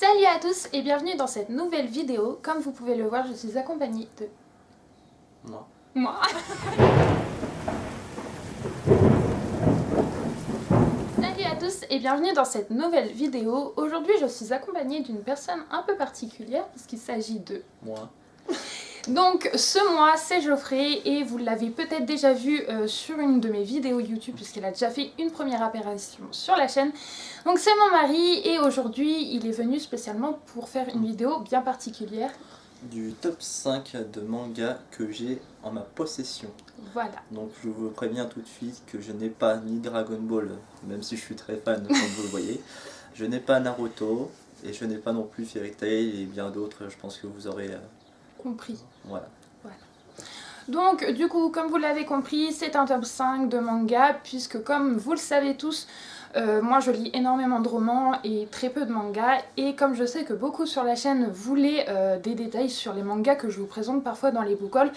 Salut à tous et bienvenue dans cette nouvelle vidéo. Comme vous pouvez le voir, je suis accompagnée de... Moi. Salut à tous et bienvenue dans cette nouvelle vidéo. Aujourd'hui, je suis accompagnée d'une personne un peu particulière puisqu'il s'agit de... Moi. Donc ce mois c'est Geoffrey et vous l'avez peut-être déjà vu sur une de mes vidéos YouTube puisqu'elle a déjà fait une première apparition sur la chaîne. Donc c'est mon mari et aujourd'hui il est venu spécialement pour faire une vidéo bien particulière. Du top 5 de mangas que j'ai en ma possession. Voilà. Donc je vous préviens tout de suite que je n'ai pas ni Dragon Ball, même si je suis très fan comme vous le voyez. Je n'ai pas Naruto et je n'ai pas non plus Fairy Tail et bien d'autres, je pense que vous aurez... compris. Voilà. Donc du coup, comme vous l'avez compris, c'est un top 5 de manga, puisque comme vous le savez tous, moi je lis énormément de romans et très peu de mangas, et comme je sais que beaucoup sur la chaîne voulaient des détails sur les mangas que je vous présente parfois dans les book hauls,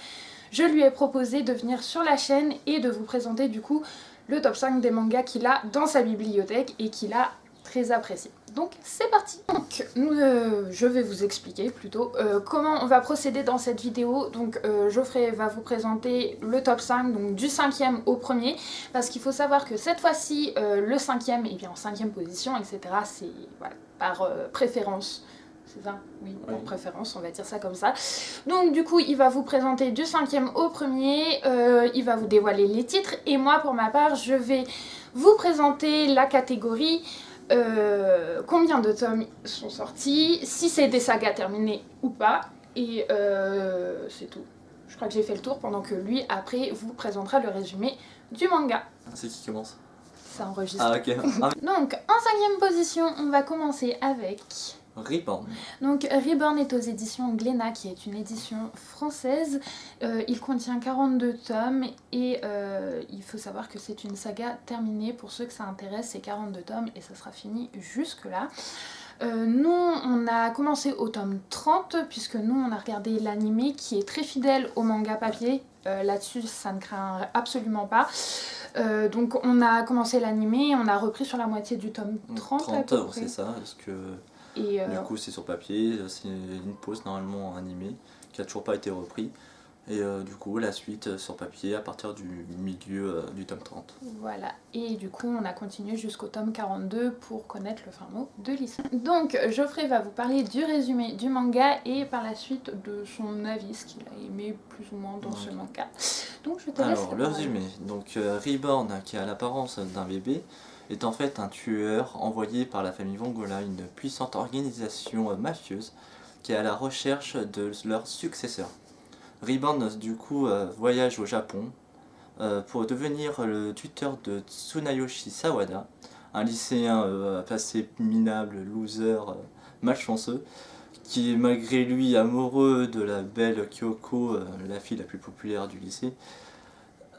je lui ai proposé de venir sur la chaîne et de vous présenter du coup le top 5 des mangas qu'il a dans sa bibliothèque et qu'il a très apprécié. Donc c'est parti. Donc je vais vous expliquer plutôt comment on va procéder dans cette vidéo. Donc Geoffrey va vous présenter le top 5, donc du 5e au premier, parce qu'il faut savoir que cette fois-ci le 5e est bien en 5e position, etc. C'est voilà, par préférence. C'est ça? Oui, par préférence, on va dire ça comme ça. Donc du coup, il va vous présenter du 5e au premier, il va vous dévoiler les titres, et moi pour ma part, je vais vous présenter la catégorie, combien de tomes sont sortis, si c'est des sagas terminées ou pas, et c'est tout. Je crois que j'ai fait le tour pendant que lui, après, vous présentera le résumé du manga. C'est qui commence? Ça enregistre. Ah ok. Donc, en 5e position, on va commencer avec... Reborn. Donc Reborn est aux éditions Glénat, qui est une édition française. Il contient 42 tomes et il faut savoir que c'est une saga terminée. Pour ceux que ça intéresse, c'est 42 tomes et ça sera fini jusque là. Nous on a commencé au tome 30 puisque nous on a regardé l'animé qui est très fidèle au manga papier. Là-dessus ça ne craint absolument pas. Donc on a commencé l'animé, on a repris sur la moitié du tome 30 à peu près. C'est ça, parce que et du coup c'est sur papier, c'est une pause normalement animée qui a toujours pas été repris. Et du coup la suite sur papier à partir du milieu du tome 30. Voilà, et du coup on a continué jusqu'au tome 42 pour connaître le fin mot de l'histoire. Donc Geoffrey va vous parler du résumé du manga et par la suite de son avis, ce qu'il a aimé plus ou moins dans ce manga. Donc je te laisse. Alors le résumé, donc Reborn qui a l'apparence d'un bébé est en fait un tueur envoyé par la famille Vongola, une puissante organisation mafieuse qui est à la recherche de leur successeur. Reborn du coup voyage au Japon pour devenir le tuteur de Tsunayoshi Sawada, un lycéen passé minable, loser, malchanceux, qui est malgré lui amoureux de la belle Kyoko, la fille la plus populaire du lycée.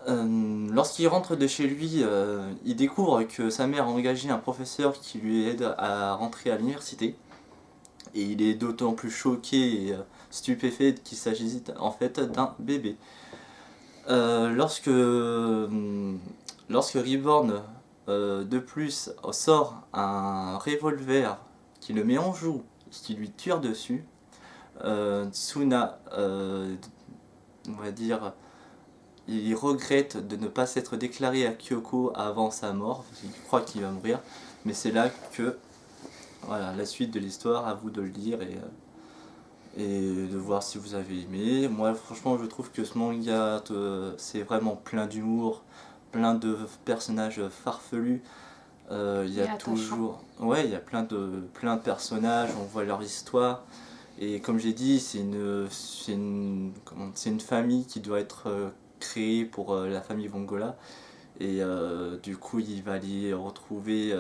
Lorsqu'il rentre de chez lui, il découvre que sa mère a engagé un professeur qui lui aide à rentrer à l'université. Et il est d'autant plus choqué et stupéfait qu'il s'agit en fait d'un bébé. Lorsque Reborn de plus sort un revolver qui le met en joue, qui lui tire dessus, Tsuna, on va dire, il regrette de ne pas s'être déclaré à Kyoko avant sa mort, il croit qu'il va mourir, mais c'est là que, voilà, la suite de l'histoire, à vous de le lire et de voir si vous avez aimé. Moi franchement je trouve que ce manga c'est vraiment plein d'humour, plein de personnages farfelus. Il y a toujours... Ouais, il y a plein de personnages, on voit leur histoire. Et comme j'ai dit, c'est une famille qui doit être créée pour la famille Vongola. Et du coup, il va y retrouver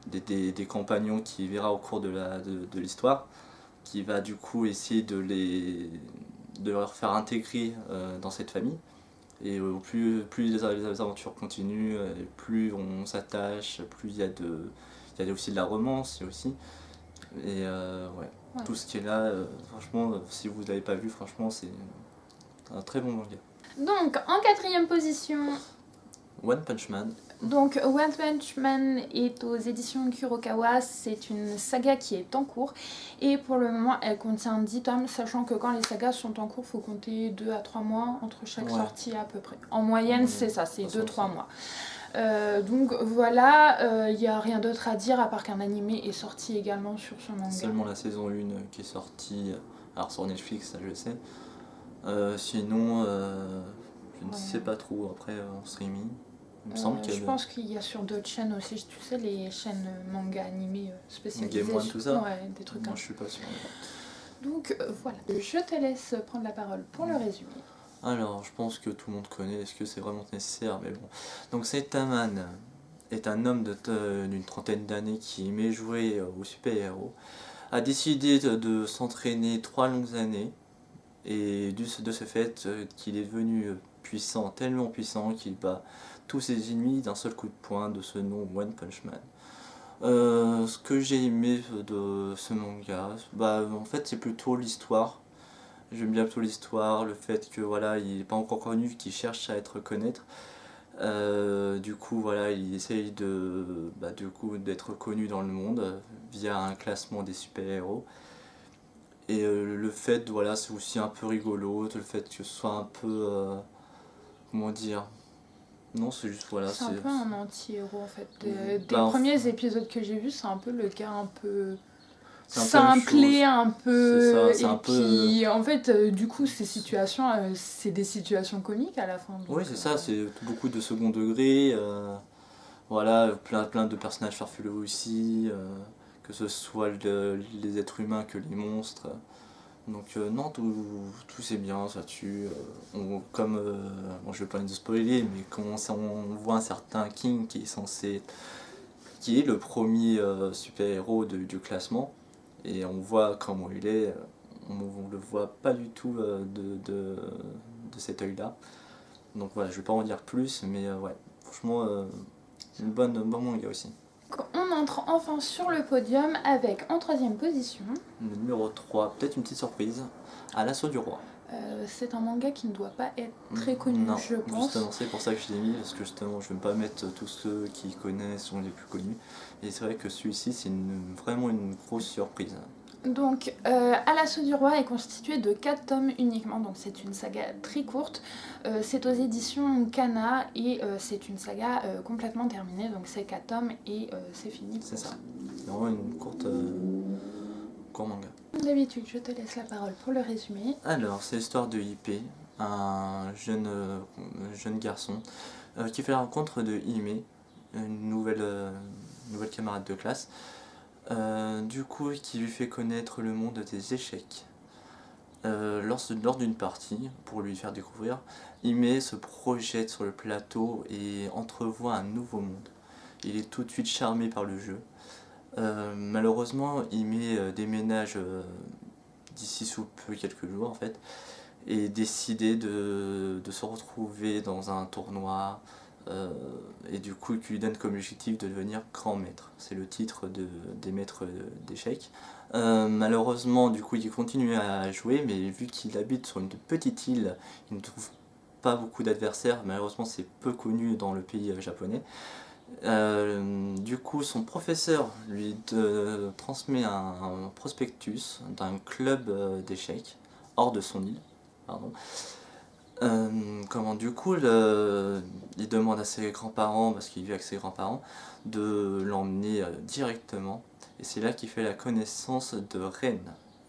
des compagnons qu'il verra au cours de l'histoire, qui va du coup essayer de leur faire intégrer dans cette famille. Et plus les aventures continuent, plus on s'attache, plus il y a aussi de la romance aussi. Et ouais, tout ce qui est là, franchement, si vous ne l'avez pas vu, franchement, c'est un très bon manga. Donc en 4e position, One Punch Man. Donc One Punch Man est aux éditions Kurokawa, c'est une saga qui est en cours et pour le moment elle contient 10 tomes, sachant que quand les sagas sont en cours, il faut compter 2 à 3 mois entre chaque sortie à peu près. En moyenne c'est ça, c'est 2-3 mois. Donc voilà, il n'y a rien d'autre à dire à part qu'un animé est sorti également sur ce manga. Seulement la saison 1 qui est sortie, alors sur Netflix, ça je sais. Sinon, je ne sais pas trop après en streaming. Il me semble qu'il y a je pense qu'il y a sur d'autres chaînes aussi, tu sais, les chaînes manga animées spécialisées. Game One, tout ça. Ouais, des trucs Moi comme je suis pas sûr. Donc voilà, je te laisse prendre la parole pour le résumé. Alors, je pense que tout le monde connaît, est-ce que c'est vraiment nécessaire? Mais bon. Donc Saitama est un homme d'une trentaine d'années qui aimait jouer aux super-héros, a décidé de s'entraîner 3 longues années, et de ce fait qu'il est devenu puissant, tellement puissant qu'il bat tous ses ennemis d'un seul coup de poing, de ce nom One Punch Man. Ce que j'ai aimé de ce manga, en fait c'est plutôt l'histoire. J'aime bien plutôt l'histoire, le fait que voilà, il n'est pas encore connu, qu'il cherche à être connaître. Du coup voilà, il essaye d'être connu dans le monde via un classement des super-héros. Et le fait, voilà, c'est aussi un peu rigolo, le fait que ce soit un peu, comment dire, non c'est juste voilà. C'est un peu un anti-héros en fait. Des Bah, premiers épisodes que j'ai vus, c'est un peu le gars un peu c'est un peu simplé, un peu. C'est ça, c'est et un puis en fait, du coup, ces situations, c'est des situations comiques à la fin. Donc, oui, c'est ça, c'est beaucoup de second degré. Voilà, plein de personnages farfelus aussi, que ce soit les êtres humains que les monstres. Donc non, tout c'est bien, ça tue. Bon, je vais pas nous spoiler, mais quand on voit un certain King qui est le premier super-héros du classement, et on voit comment il est, on le voit pas du tout de cet œil-là. Donc voilà, je vais pas en dire plus, mais ouais, franchement, un bon manga aussi. On entre enfin sur le podium avec en troisième position. Le numéro 3, peut-être une petite surprise, À l'assaut du roi. C'est un manga qui ne doit pas être très connu, non, je pense. Justement, c'est pour ça que je l'ai mis, parce que justement, je ne vais pas mettre tous ceux qui connaissent sont les plus connus. Et c'est vrai que celui-ci, c'est vraiment une grosse surprise. Donc, À l'assaut du roi est constitué de 4 tomes uniquement, donc c'est une saga très courte. C'est aux éditions Kana et c'est une saga complètement terminée, donc c'est 4 tomes et c'est fini. C'est ça, c'est vraiment une court manga. Comme d'habitude, je te laisse la parole pour le résumé. Alors, c'est l'histoire de Ipé, un jeune garçon qui fait la rencontre de Hime, une nouvelle camarade de classe. Du coup, qui lui fait connaître le monde des échecs. Lors d'une partie, pour lui faire découvrir, Hime se projette sur le plateau et entrevoit un nouveau monde. Il est tout de suite charmé par le jeu. Malheureusement, Hime déménage d'ici sous peu, quelques jours en fait, et décidé de se retrouver dans un tournoi. Et du coup qui lui donne comme objectif de devenir grand maître. C'est le titre des maîtres d'échecs. Malheureusement, du coup, il continue à jouer, mais vu qu'il habite sur une petite île, il ne trouve pas beaucoup d'adversaires. Malheureusement, c'est peu connu dans le pays japonais. Du coup, son professeur lui transmet un prospectus d'un club d'échecs hors de son île. Pardon. Du coup, il demande à ses grands-parents, parce qu'il vit avec ses grands-parents, de l'emmener directement. Et c'est là qu'il fait la connaissance de Ren.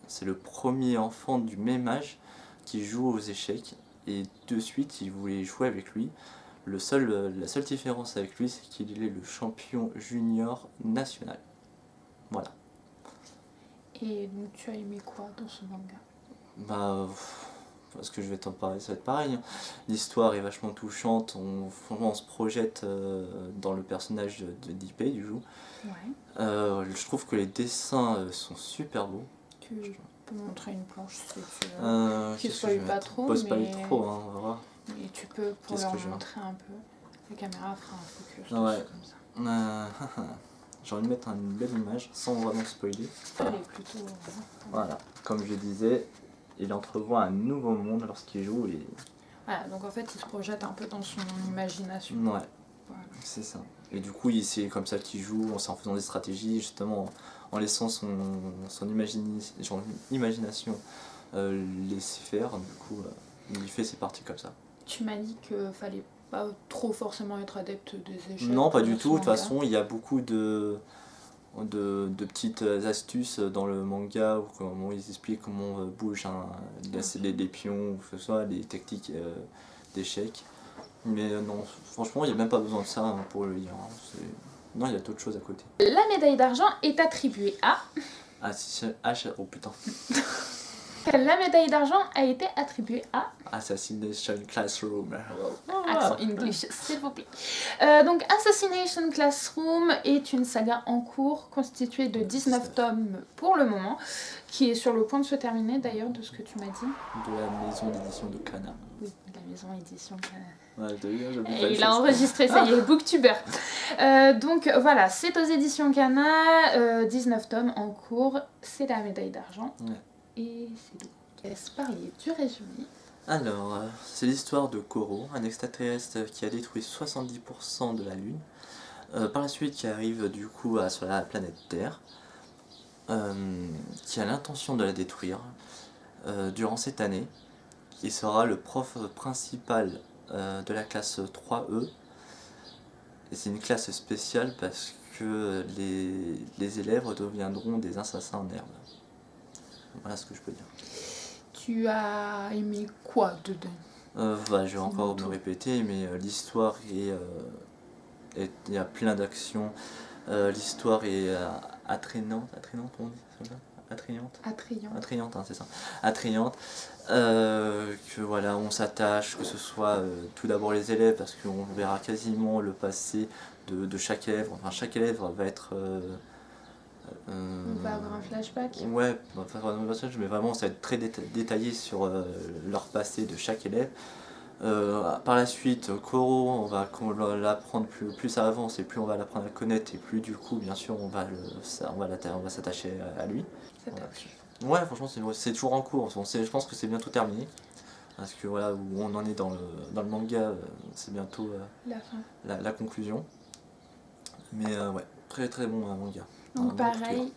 C'est le premier enfant du même âge qui joue aux échecs. Et de suite, il voulait jouer avec lui. La seule différence avec lui, c'est qu'il est le champion junior national. Voilà. Et donc, tu as aimé quoi dans ce manga? Parce que je vais t'en parler, ça va être pareil. L'histoire est vachement touchante, on se projette dans le personnage d'Ip du jeu. Ouais. Je trouve que les dessins sont super beaux. Tu peux montrer une planche si tu veux. Qui spoil pas trop. Pas spoil trop, hein, on va voir. Mais tu peux pour leur montrer un peu. La caméra fera un focus ouais. Comme ça. J'ai envie de mettre une belle image sans vraiment spoiler. Elle est plutôt... Voilà, comme je disais, il entrevoit un nouveau monde lorsqu'il joue. Voilà, donc en fait il se projette un peu dans son imagination. Ouais. Voilà. C'est ça. Et du coup, c'est comme ça qu'il joue, en faisant des stratégies, justement, en laissant son imagination laisser faire. Du coup, il fait ses parties comme ça. Tu m'as dit qu'il fallait pas trop forcément être adepte des échecs. Non, pas du dans ce tout. De toute manga. façon, il y a beaucoup de petites astuces dans le manga où comment ils expliquent comment bougent les pions, ou que ce soit les techniques d'échecs. Mais non, franchement, il n'y a même pas besoin de ça pour le lire. Non, il y a d'autres choses à côté. La médaille d'argent est attribuée à... Ah, oh putain. La médaille d'argent a été attribuée à... Assassination Classroom. Accent English, s'il vous plaît. Donc Assassination Classroom est une saga en cours constituée de 19 tomes pour le moment, qui est sur le point de se terminer d'ailleurs de ce que tu m'as dit. De la maison d'édition de Kana. Oui, la maison édition Kana. Ouais, Et il a enregistré, ça y est, Booktuber. Donc voilà, c'est aux éditions Kana, 19 tomes en cours, c'est la médaille d'argent. Ouais. Et c'est tout. Laisse parler du résumé. Alors, c'est l'histoire de Koro, un extraterrestre qui a détruit 70% de la Lune. Par la suite, qui arrive du coup sur la planète Terre, qui a l'intention de la détruire durant cette année, qui sera le prof principal de la classe 3E. Et c'est une classe spéciale parce que les élèves deviendront des assassins en herbe. Voilà ce que je peux dire. Tu as aimé quoi dedans? Je vais encore me répéter, mais l'histoire est... il y a plein d'actions. L'histoire est attrayante, on dit ça? Attrayante, hein, c'est ça. Attrayante. Que voilà, on s'attache, que ce soit tout d'abord les élèves, parce qu'on verra quasiment le passé de chaque élève. Enfin, chaque élève va être... On va avoir un flashback. Ouais, mais vraiment ça va être très détaillé sur leur passé de chaque élève. Par la suite, Koro, on va l'apprendre plus ça avance et plus on va l'apprendre à connaître et plus du coup, bien sûr, on va s'attacher à lui. Ouais, franchement, c'est toujours en cours. Je pense que c'est bientôt terminé. Parce que voilà, où on en est dans le manga, c'est bientôt la conclusion. Mais ouais, très très bon manga. Donc pareil,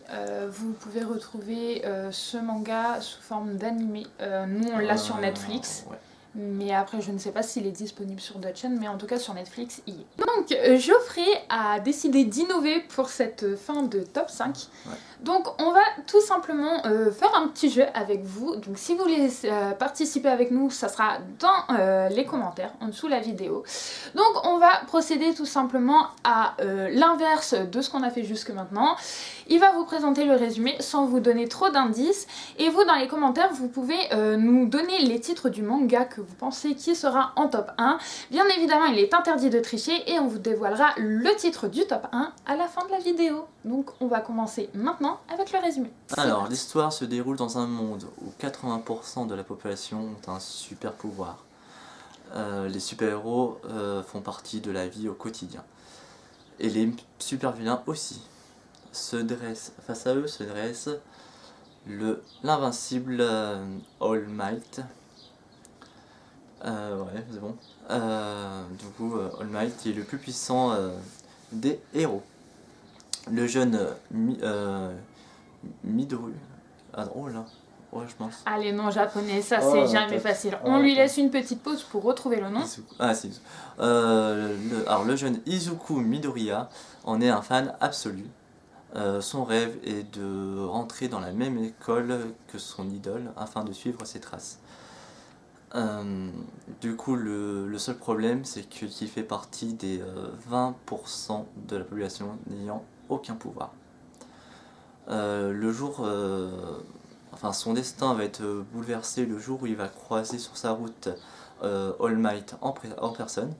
vous pouvez retrouver ce manga sous forme d'animé. Nous on l'a sur Netflix. Ouais. Mais après, je ne sais pas s'il est disponible sur d'autres chaînes, mais en tout cas sur Netflix, il est. Donc, Geoffrey a décidé d'innover pour cette fin de top 5. Ouais. Donc, on va tout simplement faire un petit jeu avec vous. Donc, si vous voulez participer avec nous, ça sera dans les commentaires, en dessous de la vidéo. Donc, on va procéder tout simplement à l'inverse de ce qu'on a fait jusque maintenant. Il va vous présenter le résumé sans vous donner trop d'indices. Et vous, dans les commentaires, vous pouvez nous donner les titres du manga que vous pensez qui sera en top 1. Bien évidemment, il est interdit de tricher et on vous dévoilera le titre du top 1 à la fin de la vidéo. Donc on va commencer maintenant avec le résumé. Alors, l'histoire se déroule dans un monde où 80% de la population ont un super pouvoir. Les super-héros font partie de la vie au quotidien. Et les super-vilains aussi. Face à eux se dresse l'invincible All Might. Ouais, c'est bon. Du coup, All Might est le plus puissant des héros. Le jeune Midori. Ah drôle, hein. Ouais, je pense. Allez, non japonais, ça c'est jamais facile. On lui laisse une petite pause pour retrouver le nom. Alors, le jeune Izuku Midoriya en est un fan absolu. Son rêve est de rentrer dans la même école que son idole afin de suivre ses traces. Du coup, le seul problème, c'est qu'il fait partie des 20% de la population n'ayant aucun pouvoir. Son destin va être bouleversé le jour où il va croiser sur sa route All Might en personne.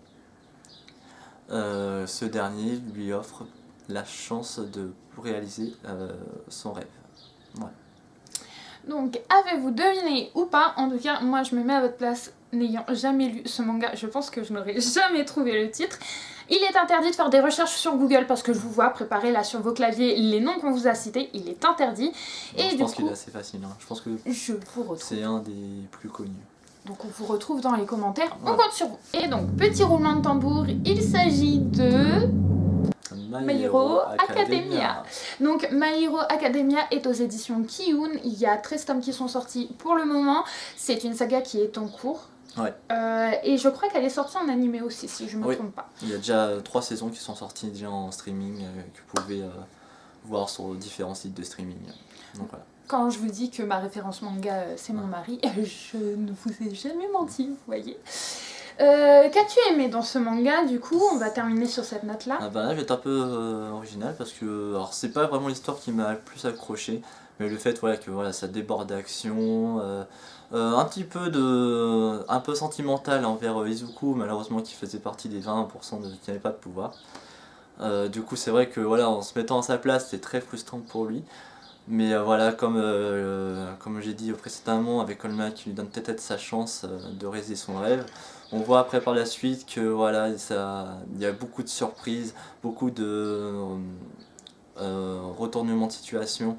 Ce dernier lui offre la chance de réaliser son rêve. Ouais. Donc, avez-vous deviné ou pas? En tout cas, moi je me mets à votre place, n'ayant jamais lu ce manga, je pense que je n'aurais jamais trouvé le titre. Il est interdit de faire des recherches sur Google parce que je vous vois préparer là sur vos claviers les noms qu'on vous a cités, il est interdit. Bon, je pense qu'il est assez facile, hein. Je pense que je vous retrouve. C'est un des plus connus. Donc on vous retrouve dans les commentaires, on compte sur vous. Et donc, petit roulement de tambour, il s'agit de... My Hero Academia. Donc My Hero Academia est aux éditions Kiyun. Il y a 13 tomes qui sont sortis pour le moment. C'est une saga qui est en cours. Ouais. Et je crois qu'elle est sortie en animé aussi, si je ne me trompe pas. Il y a déjà 3 saisons qui sont sorties déjà en streaming que vous pouvez voir sur différents sites de streaming. Donc voilà. Quand je vous dis que ma référence manga c'est mon mari, je ne vous ai jamais menti, vous voyez. Qu'as-tu aimé dans ce manga du coup? On va terminer sur cette note là. Là je vais être un peu original parce que alors c'est pas vraiment l'histoire qui m'a le plus accroché, mais le fait voilà, que voilà, ça déborde d'action, un petit peu un peu sentimental envers Izuku, malheureusement qui faisait partie des 20% qui n'avaient pas de pouvoir. Du coup c'est vrai que voilà, en se mettant à sa place c'est très frustrant pour lui. Mais voilà, comme j'ai dit précédemment, avec All Might qui lui donne peut-être sa chance de réaliser son rêve, on voit après par la suite que voilà, il y a beaucoup de surprises, beaucoup de retournements de situation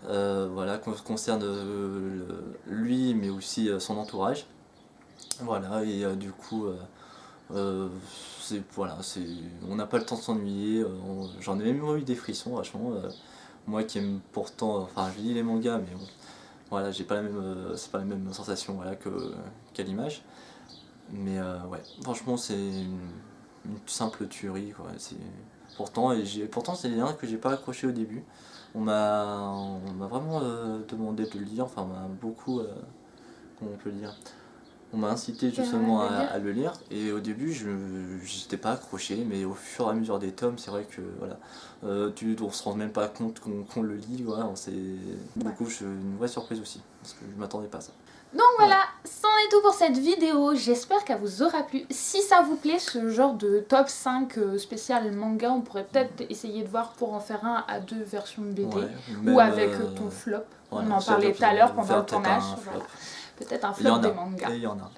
voilà, concerne lui mais aussi son entourage. Voilà, et du coup, voilà, on n'a pas le temps de s'ennuyer, j'en ai même eu des frissons vachement. Moi qui aime pourtant, enfin je lis les mangas mais bon, voilà, j'ai pas la même, c'est pas la même sensation voilà, qu'à l'image. Mais ouais, franchement c'est une simple tuerie quoi. Pourtant c'est un que j'ai pas accroché au début. On m'a vraiment demandé de le lire, enfin on m'a beaucoup, comment on peut le dire, on m'a incité justement à le lire, et au début je n'étais pas accroché, mais au fur et à mesure des tomes c'est vrai que voilà, on se rend même pas compte qu'on le lit, voilà, du coup c'est une vraie surprise aussi, parce que je m'attendais pas à ça. Donc voilà, c'en est tout pour cette vidéo, j'espère qu'elle vous aura plu. Si ça vous plaît ce genre de top 5 spécial manga, on pourrait peut-être essayer de voir pour en faire un à 2 versions BD, ou avec ton flop, on en parlait tout à l'heure pendant le tournage. Peut-être un flop des mangas. Il y en a.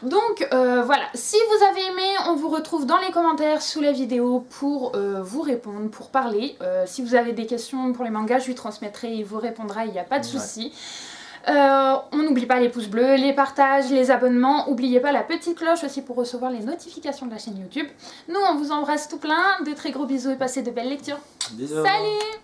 Donc voilà, si vous avez aimé, on vous retrouve dans les commentaires sous la vidéo pour vous répondre, pour parler. Si vous avez des questions pour les mangas, je lui transmettrai et il vous répondra, il n'y a pas de souci. On n'oublie pas les pouces bleus, les partages, les abonnements. N'oubliez pas la petite cloche aussi pour recevoir les notifications de la chaîne YouTube. Nous, on vous embrasse tout plein. De très gros bisous et passez de belles lectures. Bisous. Salut!